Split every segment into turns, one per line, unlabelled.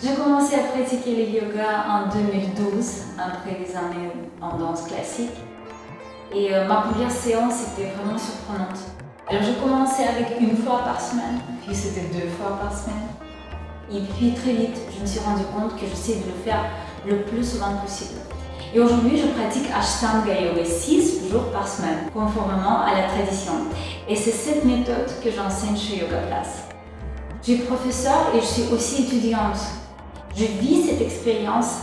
J'ai commencé à pratiquer le yoga en 2012, après des années en danse classique. Et ma première séance était vraiment surprenante. Alors je commençais avec une fois par semaine, puis c'était 2 fois par semaine. Et puis très vite, je me suis rendu compte que j'essayais de le faire le plus souvent possible. Et aujourd'hui, je pratique Ashtanga Yoga 6 jours par semaine, conformément à la tradition. Et c'est cette méthode que j'enseigne chez Yoga Place. Je suis professeure et je suis aussi étudiante. Je vis cette expérience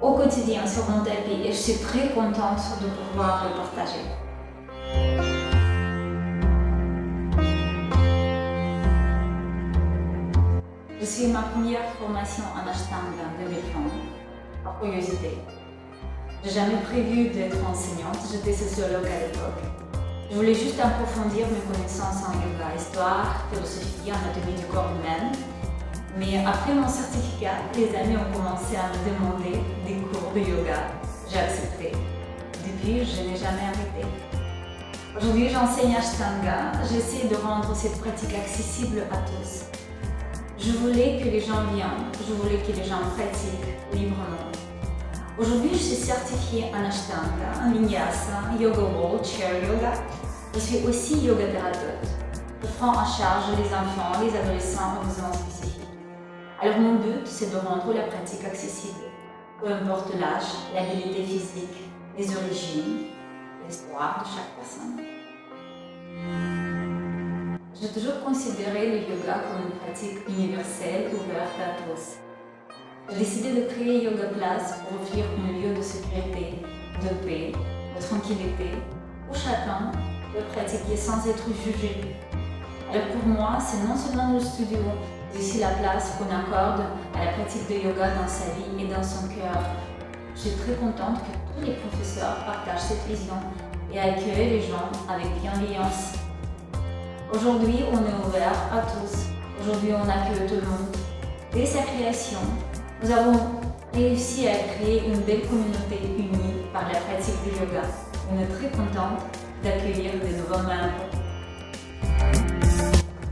au quotidien sur mon tapis et je suis très contente de pouvoir le partager. Je suis ma première formation en Ashtanga en 2020, par curiosité. Je n'ai jamais prévu d'être enseignante, j'étais sociologue à l'époque. Je voulais juste approfondir mes connaissances en yoga, histoire, philosophie, anatomie du corps humain. Mais après mon certificat, les amis ont commencé à me demander des cours de yoga. J'ai accepté. Depuis, je n'ai jamais arrêté. Aujourd'hui, j'enseigne Ashtanga. J'essaie de rendre cette pratique accessible à tous. Je voulais que les gens viennent, je voulais que les gens pratiquent librement. Aujourd'hui, je suis certifiée en Ashtanga, en Vinyasa, Yoga Wall, Chair Yoga. Je suis aussi yoga thérapeute. Je prends en charge les enfants, les adolescents aux besoins spécifiques. Alors mon but, c'est de rendre la pratique accessible, peu importe l'âge, l'habilité physique, les origines, l'histoire de chaque personne. J'ai toujours considéré le yoga comme une pratique universelle ouverte à tous. J'ai décidé de créer Yoga Place pour offrir un lieu de sécurité, de paix, de tranquillité, où chacun peut pratiquer sans être jugé. Alors pour moi, c'est non seulement le studio, mais aussi la place qu'on accorde à la pratique de yoga dans sa vie et dans son cœur. Je suis très contente que tous les professeurs partagent cette vision et accueillent les gens avec bienveillance. Aujourd'hui, on est ouvert à tous. Aujourd'hui, on accueille tout le monde. Dès sa création, nous avons réussi à créer une belle communauté unie par la pratique du yoga. On est très contente d'accueillir de nouveaux membres.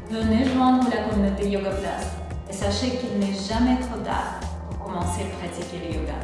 Venez joindre la communauté Yoga Place et sachez qu'il n'est jamais trop tard pour commencer à pratiquer le yoga.